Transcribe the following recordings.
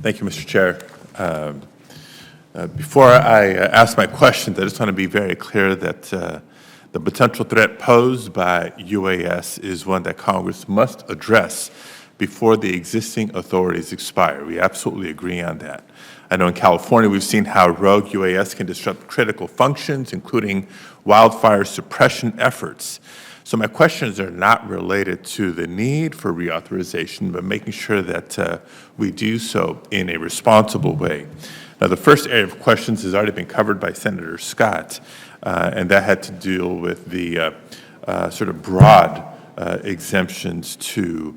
Thank you, Mr. Chair. Before I ask my questions, I just want to be very clear that the potential threat posed by UAS is one that Congress must address before the existing authorities expire. We absolutely agree on that. I know in California we've seen how rogue UAS can disrupt critical functions, including wildfire suppression efforts. So my questions are not related to the need for reauthorization, but making sure that we do so in a responsible way. Now, the first area of questions has already been covered by Senator Scott, and that had to deal with the sort of broad exemptions to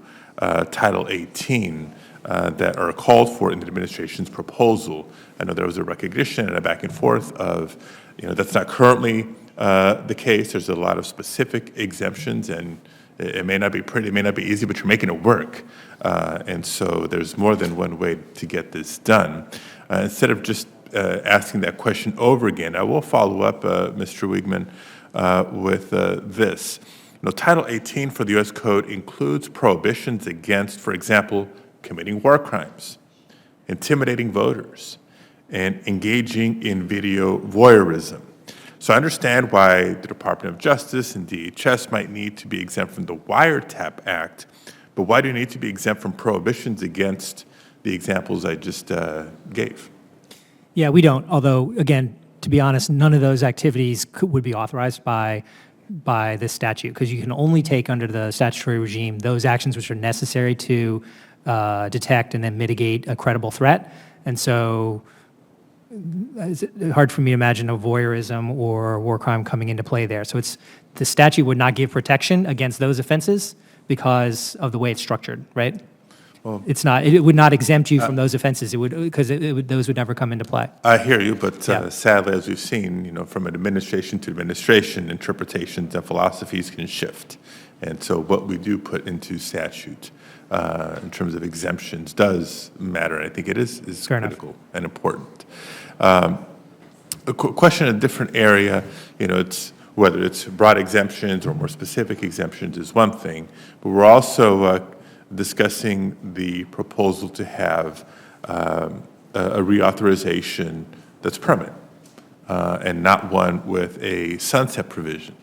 Title 18 that are called for in the administration's proposal. I know there was a recognition and a back and forth of, that's not currently the case. There's a lot of specific exemptions, and it may not be pretty, it may not be easy, but you're making it work. And so there's more than one way to get this done. Instead of just asking that question over again, I will follow up, Mr. Wiegman, with this. Title 18 for the U.S. Code includes prohibitions against, for example, committing war crimes, intimidating voters, and engaging in video voyeurism. So I understand why the Department of Justice and DHS might need to be exempt from the Wiretap Act, but why do you need to be exempt from prohibitions against the examples I just gave? Yeah, we don't. Although, again, to be honest, none of those activities would be authorized by this statute, because you can only take under the statutory regime those actions which are necessary to detect and then mitigate a credible threat. And so it's hard for me to imagine a voyeurism or war crime coming into play there. So the statute would not give protection against those offenses because of the way it's structured, right? Well, it would not exempt you from those offenses. It would, because those would never come into play. I hear you, but sadly, as we've seen, from administration to administration, interpretations and philosophies can shift. And so what we do put into statute in terms of exemptions does matter. And I think it is critical and important. A question in a different area, it's whether it's broad exemptions or more specific exemptions is one thing, but we're also discussing the proposal to have a reauthorization that's permanent and not one with a sunset provision.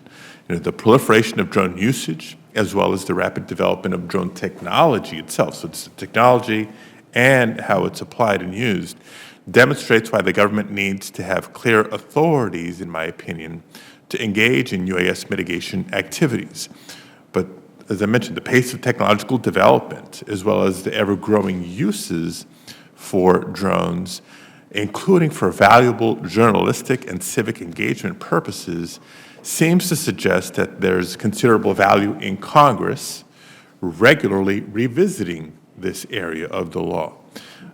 The proliferation of drone usage, as well as the rapid development of drone technology itself, so it's the technology and how it's applied and used, demonstrates why the government needs to have clear authorities, in my opinion, to engage in UAS mitigation activities. But as I mentioned, the pace of technological development, as well as the ever-growing uses for drones, including for valuable journalistic and civic engagement purposes, seems to suggest that there's considerable value in Congress regularly revisiting this area of the law.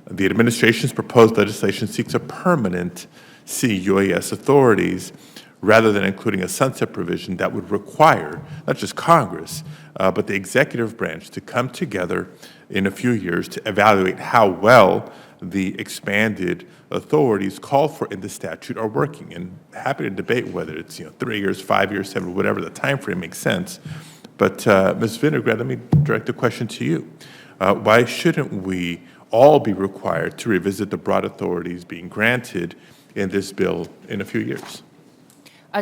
The administration's proposed legislation seeks a permanent CUAS authorities rather than including a sunset provision that would require not just Congress, but the executive branch to come together in a few years to evaluate how well the expanded authorities called for in the statute are working. And happy to debate whether it's 3 years, 5 years, 7, whatever the time frame makes sense. But Ms. Vinograd, let me direct the question to you. Why shouldn't we all be required to revisit the broad authorities being granted in this bill in a few years?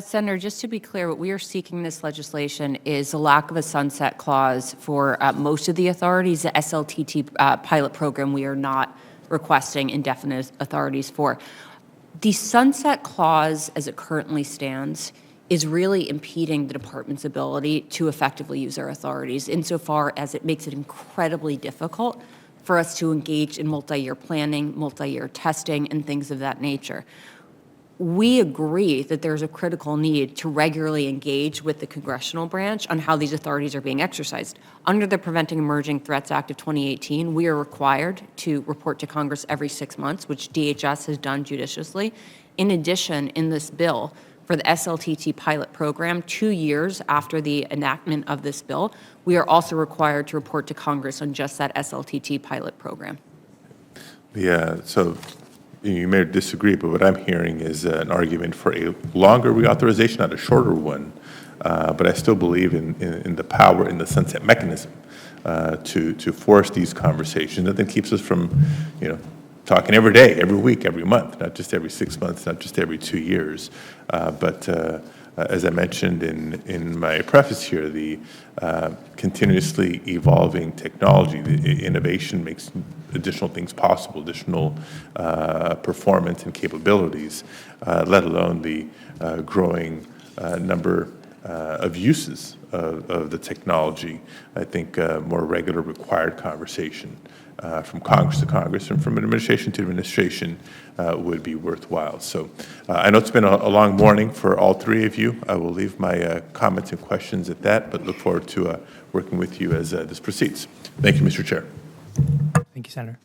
Senator, just to be clear, what we are seeking in this legislation is a lack of a sunset clause for most of the authorities. The SLTT pilot program, we are not requesting indefinite authorities for. The sunset clause, as it currently stands, is really impeding the department's ability to effectively use our authorities insofar as it makes it incredibly difficult for us to engage in multi-year planning, multi-year testing, and things of that nature. We agree that there's a critical need to regularly engage with the congressional branch on how these authorities are being exercised. Under the Preventing Emerging Threats Act of 2018, we are required to report to Congress every 6 months, which DHS has done judiciously. In addition, in this bill, for the SLTT pilot program, 2 years after the enactment of this bill, we are also required to report to Congress on just that SLTT pilot program. Yeah, so you may disagree, but what I'm hearing is an argument for a longer reauthorization, not a shorter one. But I still believe in the power in the sunset mechanism to force these conversations. That then keeps us from, talking every day, every week, every month, not just every 6 months, not just every 2 years. But as I mentioned in my preface here, the continuously evolving technology, the innovation makes additional things possible, additional performance and capabilities, let alone the growing number of uses of the technology. I think more regular required conversation from Congress to Congress and from administration to administration would be worthwhile. So I know it's been a long morning for all three of you. I will leave my comments and questions at that, but look forward to working with you as this proceeds. Thank you, Mr. Chair. Thank you, Senator.